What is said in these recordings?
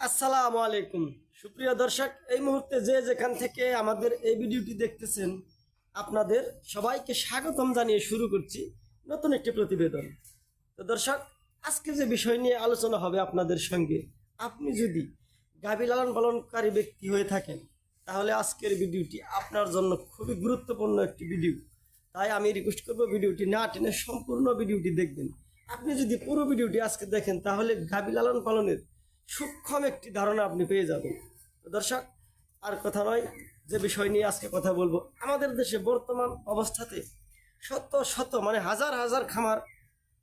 আসসালামু আলাইকুম সুপ্রিয় দর্শক, এই মুহূর্তে যে যেখান থেকে আমাদের এই ভিডিওটি দেখতেছেন আপনাদের সবাইকে স্বাগতম জানিয়ে শুরু করছি নতুন একটি প্রতিবেদন। তো দর্শক, আজকে যে বিষয় নিয়ে আলোচনা হবে আপনাদের সঙ্গে, আপনি যদি গাভী লালন পালনকারী ব্যক্তি হয়ে থাকেন তাহলে আজকের ভিডিওটি আপনার জন্য খুবই গুরুত্বপূর্ণ একটি ভিডিও। তাই আমি রিকোয়েস্ট করব ভিডিওটি না টেনে সম্পূর্ণ ভিডিওটি দেখবেন। আপনি যদি পুরো ভিডিওটি আজকে দেখেন তাহলে গাভী লালন পালনের সূক্ষ্ম একটি ধারণা আপনি পেয়ে যাবেন। তো দর্শক, আর কথা নয়, যে বিষয় নিয়ে আজকে কথা বলবো, আমাদের দেশে বর্তমান অবস্থাতে শত শত হাজার হাজার খামার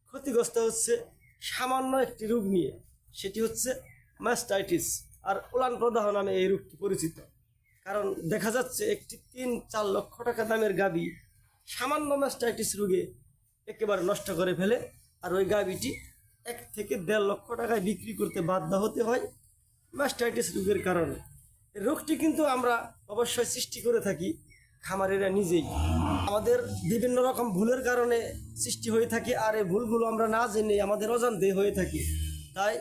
ক্ষতিগ্রস্ত হচ্ছে সামান্য একটি রোগ নিয়ে। সেটি হচ্ছে ম্যাস্টাইটিস আর উলান প্রদাহ নামে এই রোগটি পরিচিত। কারণ দেখা যাচ্ছে একটি ৩-৪ লক্ষ টাকা দামের গাভী সামান্য ম্যাস্টাইটিস রোগে একেবারে নষ্ট করে ফেলে, আর ওই গাভীটি ১ থেকে ১.৫ লক্ষ টাকায় বিক্রি করতে বাধ্য হতে হয় ম্যাস্টাইটিস রোগের কারণে। এই রোগটি কিন্তু আমরা অবশ্যই সৃষ্টি করে থাকি খামারেরা নিজেই। আমাদের বিভিন্ন রকম ভুলের কারণে সৃষ্টি হয়ে থাকে, আর এই ভুলগুলো আমরা না জেনে আমাদের অজান্তে হয়ে থাকি। তাই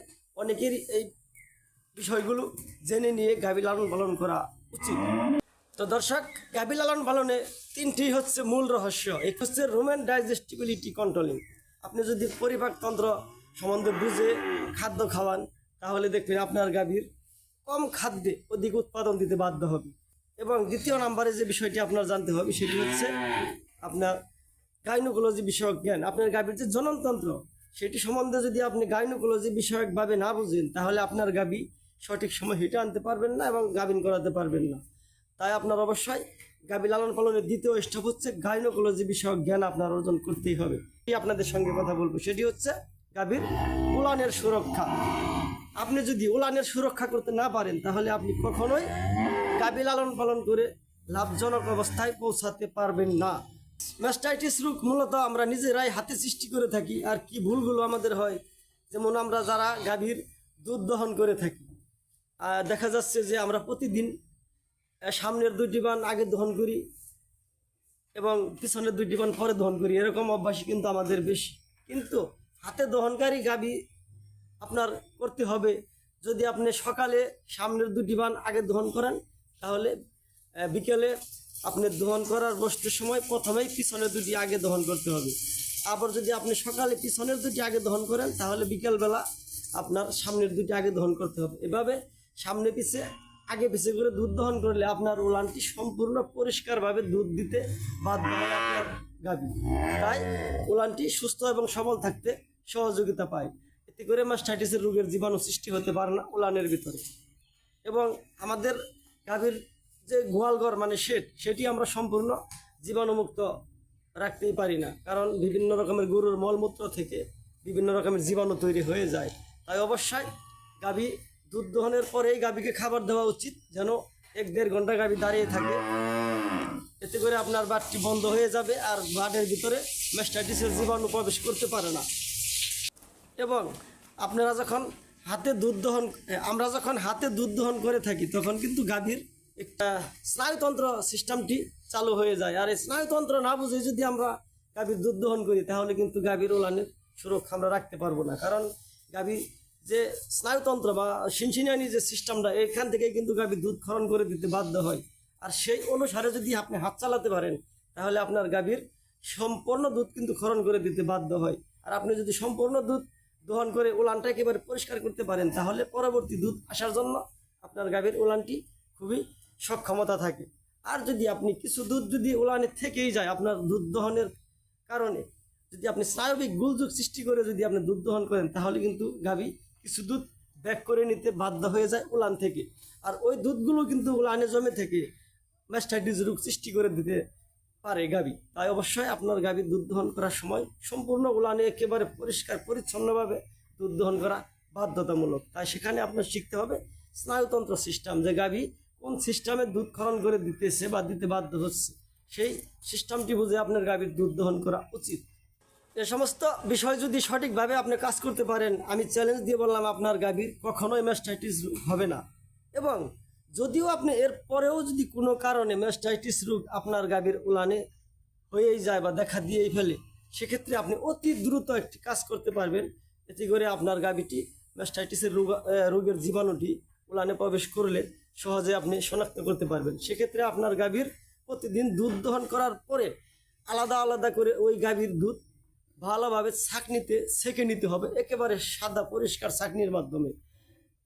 অনেকেরই এই বিষয়গুলো জেনে নিয়ে গাভী লালন পালন করা উচিত। তো দর্শক, গাভী লালন পালনে ৩টি হচ্ছে মূল রহস্য। এক হচ্ছে রুমেন ডাইজেস্টিবিলিটি কন্ট্রোলিং। আপনি যদি পরিপাকতন্ত্র সম্বন্ধে বুঝে খাদ্য খাওয়ান তাহলে দেখবেন আপনার গাভীর কম খাদ্যে অধিক উৎপাদন দিতে বাধ্য হবে। এবং দ্বিতীয় নম্বরে যে বিষয়টি আপনার জানতে হবে সেটি হচ্ছে আপনার গাইনোকোলজি বিষয়ক জ্ঞান। আপনার গাভীর যে জননতন্ত্র সেটি সম্বন্ধে যদি আপনি গাইনোকোলজি বিষয়কভাবে না বুঝেন তাহলে আপনার গাভী সঠিক সময় হিটে আনতে পারবেন না এবং গাভীন করাতে পারবেন না। তাই আপনার অবশ্যই গাভী লালন পালনের দ্বিতীয় স্টেপ হচ্ছে গাইনোকোলজি বিষয়ক জ্ঞান আপনার অর্জন করতেই হবে। আপনাদের সঙ্গে কথা বলবো সেটি হচ্ছে গাভীর উলানের সুরক্ষা। আপনি যদি উলানের সুরক্ষা করতে না পারেন তাহলে আপনি কখনোই গাভী লালন পালন করে লাভজনক অবস্থায় পৌঁছাতে পারবেন না। ম্যাস্টাইটিস রোগ মূলত আমরা নিজেরাই হাতে সৃষ্টি করে থাকি। আর কি ভুলগুলো আমাদের হয়, যেমন আমরা যারা গাভীর দুধ দহন করে থাকি, দেখা যাচ্ছে যে আমরা প্রতিদিন সামনের 2টি বান আগে দহন করি এবং পিছনের 2টি বান পরে দহন করি, এরকম অভ্যাসই কিন্তু আমাদের বেশি। কিন্তু হাতে দহনকারী গাভী আপনার করতে হবে, যদি আপনি সকালে সামনের 2টি বান আগে দহন করেন তাহলে বিকেলে আপনি দহন করার বসতে সময় প্রথমেই পিছনের 2টি আগে দহন করতে হবে। আবার যদি আপনি সকালে পিছনের 2টি আগে দহন করেন তাহলে বিকেলবেলা আপনার সামনের 2টি আগে দহন করতে হবে। এভাবে সামনে পিছে আগে পিছে করে দুধ দহন করলে আপনার উলানটি সম্পূর্ণ পরিষ্কারভাবে দুধ দিতে বাধ্য হয় আপনার গাভী। তাই উলানটি সুস্থ এবং সবল থাকতে সহযোগিতা পায়। এতে করে ম্যাস্টাইটিসের রোগের জীবাণু সৃষ্টি হতে পারে না উলানের ভিতরে। এবং আমাদের গাভীর যে গোয়ালঘর শেড, সেটি আমরা সম্পূর্ণ জীবাণুমুক্ত রাখতেই পারি না, কারণ বিভিন্ন রকমের গরুর মলমূত্র থেকে বিভিন্ন রকমের জীবাণু তৈরি হয়ে যায়। তাই অবশ্যই গাভী দুধ দহনের পরেই গাভীকে খাবার দেওয়া উচিত, যেন 1-1.5 ঘন্টা গাভী দাঁড়িয়ে থাকে। এতে করে আপনার বাটটি বন্ধ হয়ে যাবে আর বাটের ভিতরে ম্যাস্টাইটিসের জীবাণু প্রবেশ করতে পারে না। এবং আপনারা যখন আমরা যখন হাতে দুধ দহন করে থাকি তখন কিন্তু গাভীর একটা স্নায়ুতন্ত্র সিস্টেমটি চালু হয়ে যায়। আর এই স্নায়ুতন্ত্র না বুঝে যদি আমরা গাভীর দুধ দহন করি তাহলে কিন্তু গাভীর উলানের সুরক্ষা আমরা রাখতে পারবো না। কারণ গাভীর যে স্নায়ুতন্ত্র বা সিনসিনানি যে সিস্টেমটা, এখান থেকে কিন্তু গাভী দুধ ক্ষরণ করে দিতে বাধ্য হয়। আর সেই অনুসারে যদি আপনি হাত চালাতে পারেন তাহলে আপনার গাভীর সম্পূর্ণ দুধ কিন্তু ক্ষরণ করে দিতে বাধ্য হয়। আর আপনি যদি সম্পূর্ণ দুধ দহন করে উলানটা একেবারে পরিষ্কার করতে পারেন তাহলে পরবর্তী দুধ আসার জন্য আপনার গাভীর উলানটি খুবই সক্ষমতা থাকে। আর যদি আপনি কিছু দুধ যদি উলানে থেকেই যায় আপনার দুধ দহনের কারণে, যদি আপনি স্নায়বিক গোলযোগ সৃষ্টি করে যদি আপনি দুধ দহন করেন তাহলে কিন্তু গাভী কিছু দুধ ব্যাক করে নিতে বাধ্য হয়ে যায় উলান থেকে। আর ওই দুধগুলো কিন্তু উলানে জমে থেকে ম্যাস্টাইটিস রোগ সৃষ্টি করে দিতে পারে গাভী। তাই অবশ্যই আপনার গাভী দুধ দহন করার সময় সম্পূর্ণ উলানে একেবারে পরিষ্কার পরিচ্ছন্নভাবে দুধ দহন করা বাধ্যতামূলক। তাই সেখানে আপনার শিখতে হবে স্নায়ুতন্ত্র সিস্টেম, যে গাভী কোন সিস্টেমে দুধ ক্ষরণ করে দিতেছে বা দিতে বাধ্য হচ্ছে, সেই সিস্টেমটি বুঝে আপনার গাভীর দুধ দহন করা উচিত। এ সমস্ত বিষয় যদি সঠিকভাবে আপনি কাজ করতে পারেন, আমি চ্যালেঞ্জ দিয়ে বললাম আপনার গাভীর কখনোই ম্যাস্টাইটিস হবে না। এবং যদিও আপনি এর পরেও যদি কোনো কারণে ম্যাস্টাইটিস রোগ আপনার গাভীর উলানে হয়েই যায় বা দেখা দিয়েই ফেলে, সেক্ষেত্রে আপনি অতি দ্রুত একটি কাজ করতে পারবেন। এতে করে আপনার গাভীটি ম্যাস্টাইটিসের রোগের জীবাণুটি উলানে প্রবেশ করলে সহজে আপনি শনাক্ত করতে পারবেন। সেক্ষেত্রে আপনার গাভীর প্রতিদিন দুধ দহন করার পরে আলাদা আলাদা করে ওই গাভীর দুধ ভালোভাবে ছাঁকনিতে ছেঁকে নিতে হবে, একেবারে সাদা পরিষ্কার ছাঁকনির মাধ্যমে।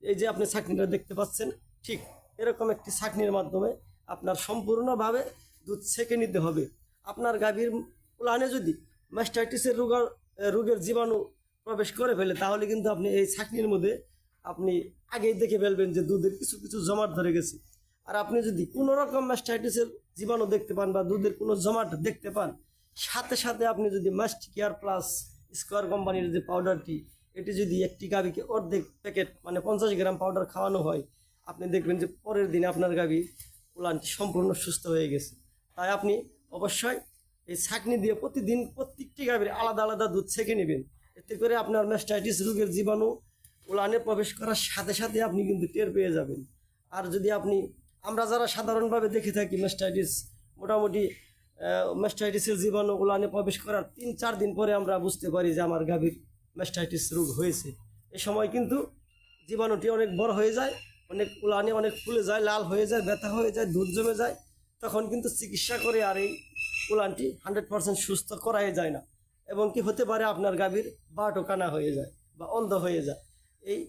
এই যে আপনি ছাঁকনিটা দেখতে পাচ্ছেন, ঠিক এরকম একটি ছাঁকনির মাধ্যমে আপনার সম্পূর্ণভাবে দুধ ছেঁকে নিতে হবে। আপনার গাভীর উলানে যদি ম্যাস্টাইটিসের রোগের জীবাণু প্রবেশ করে ফেলে তাহলে কিন্তু আপনি এই ছাঁকনির মধ্যে আপনি আগেই দেখে ফেলবেন যে দুধের কিছু কিছু জমাট ধরে গেছে। আর আপনি যদি কোনো রকম ম্যাস্টাইটিসের জীবাণু দেখতে পান বা দুধের কোনো জমাট দেখতে পান, সাথে সাথে আপনি যদি মাস্টিকেয়ার প্লাস স্কোয়ার কোম্পানির যে পাউডারটি, এটি যদি একটি গাভীকে অর্ধেক প্যাকেট মানে 50 গ্রাম পাউডার খাওয়ানো হয়, আপনি দেখবেন যে পরের দিনে আপনার গাভী উলানটি সম্পূর্ণ সুস্থ হয়ে গেছে। তাই আপনি অবশ্যই এই ছাঁকনি দিয়ে প্রতিদিন প্রত্যেকটি গাভীর আলাদা আলাদা দুধ ছেঁকে নেবেন। এতে করে আপনার ম্যাস্টাইটিস রোগের জীবাণু উলানে প্রবেশ করার সাথে সাথে আপনি কিন্তু টের পেয়ে যাবেন। আর যদি আমরা যারা সাধারণভাবে দেখে থাকি ম্যাস্টাইটিস, মোটামুটি ম্যাস্টাইটিসের জীবাণু উলানে প্রবেশ করার 3-4 দিন পরে আমরা বুঝতে পারি যে আমার গাভীর ম্যাস্টাইটিস রোগ হয়েছে। এ সময় কিন্তু জীবাণুটি অনেক বড় হয়ে যায়, অনেক উলানে অনেক ফুলে যায়, লাল হয়ে যায়, ব্যথা হয়ে যায়, দুধ জমে যায়। তখন কিন্তু চিকিৎসা করে আর এই উলানটি 100% সুস্থ করাই যায় না, এবং কি হতে পারে আপনার গাভীর বাটও কানা হয়ে যায় বা অন্ধ হয়ে যায়। এই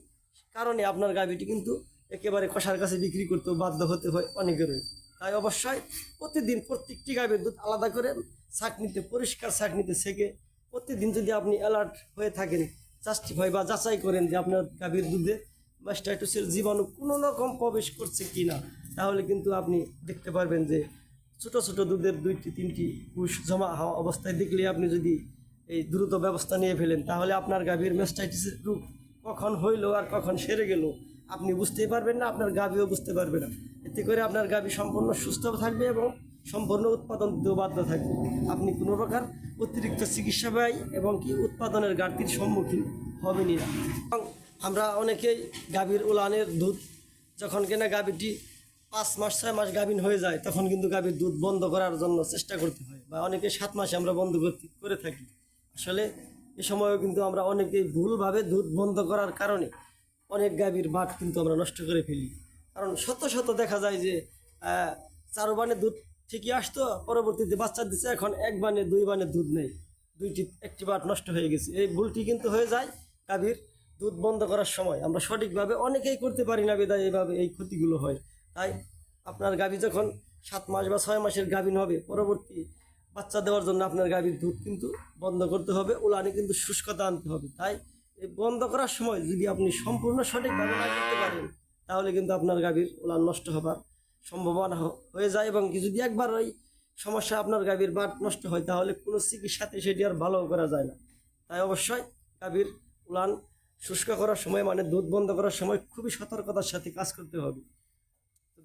কারণে আপনার গাভীটি কিন্তু একেবারে কষার কাছে বিক্রি করতেও বাধ্য হতে হয় অনেকেরই। তাই অবশ্যই প্রতিদিন প্রত্যেকটি গাভীর দুধ আলাদা করে ছাঁকনিতে পরিষ্কার ছাঁকনিতে ছেঁকে প্রতিদিন যদি আপনি অ্যালার্ট হয়ে থাকেন, জাস্টিফাই বা যাচাই করেন যে আপনার গাভীর দুধে ম্যাস্টাইটিসের জীবাণু কোনো রকম প্রবেশ করছে কি না, তাহলে কিন্তু আপনি দেখতে পারবেন যে ছোট ছোট দুধের 2-3টি কুশ জমা হওয়া অবস্থায় দেখলে আপনি যদি এই দ্রুত ব্যবস্থা নিয়ে ফেলেন, তাহলে আপনার গাভীর ম্যাস্টাইটিসের রোগ কখন হইলো আর কখন সেরে গেল আপনি বুঝতেই পারবেন না, আপনার গাভীও বুঝতে পারবে না। এতে করে আপনার গাভী সম্পূর্ণ সুস্থ থাকবে এবং সম্পূর্ণ উৎপাদন দিতেও বাধ্য থাকবে। আপনি কোনো প্রকার অতিরিক্ত চিকিৎসা ব্যয় এবং কি উৎপাদনের ঘাটতির সম্মুখীন হবেনই না। এবং আমরা অনেকেই গাভীর উলানের দুধ যখন কিনা গাভীটি 5 মাস 6 মাস গাভীন হয়ে যায়, তখন কিন্তু গাভীর দুধ বন্ধ করার জন্য চেষ্টা করতে হয়, বা অনেকে 7 মাসে আমরা বন্ধ করে থাকি। আসলে এ সময়ও কিন্তু আমরা অনেকেই ভুলভাবে দুধ বন্ধ করার কারণে অনেক গাভীর বাট কিন্তু আমরা নষ্ট করে ফেলি। কারণ শত শত দেখা যায় যে 4 বানে দুধ ঠিকই আসতো, পরবর্তীতে বাচ্চা দিচ্ছে, এখন 1 বানে 2 বানে দুধ নেই, একটি বাট নষ্ট হয়ে গেছে। এই ভুলটি কিন্তু হয়ে যায় গাভীর দুধ বন্ধ করার সময়। আমরা সঠিকভাবে অনেকেই করতে পারি না, বিধায় এইভাবে এই ক্ষতিগুলো হয়। তাই আপনার গাভী যখন 7 মাস বা 6 মাসের গাভীন হবে, পরবর্তী বাচ্চা দেওয়ার জন্য আপনার গাভীর দুধ কিন্তু বন্ধ করতে হবে, উলানে কিন্তু শুষ্কতা আনতে হবে। তাই এই বন্ধ করার সময় যদি আপনি সম্পূর্ণ সঠিকভাবে না করতে পারেন, তাহলে কিন্তু আপনার গাভীর উলান নষ্ট হবার সম্ভাবনা হয়ে যায়। এবং যদি একবার ওই সমস্যা আপনার গাভীর বাট নষ্ট হয়, তাহলে কোনো চিকিৎসাতে সেটি আর ভালো করা যায় না। তাই অবশ্যই গাভীর উলান শুষ্ক করার সময় মানে দুধ বন্ধ করার সময় খুবই সতর্কতার সাথে কাজ করতে হবে।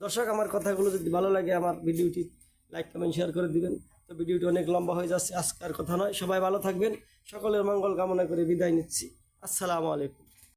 দর্শক, আমার কথাগুলো যদি ভালো লাগে আমার ভিডিওটি লাইক কমেন্ট শেয়ার করে দিবেন। তো ভিডিওটি অনেক লম্বা হয়ে যাচ্ছে, আজকের কথা নয়। সবাই ভালো থাকবেন, সকলের মঙ্গল কামনা করে বিদায় নিচ্ছি। আসসালামু আলাইকুম।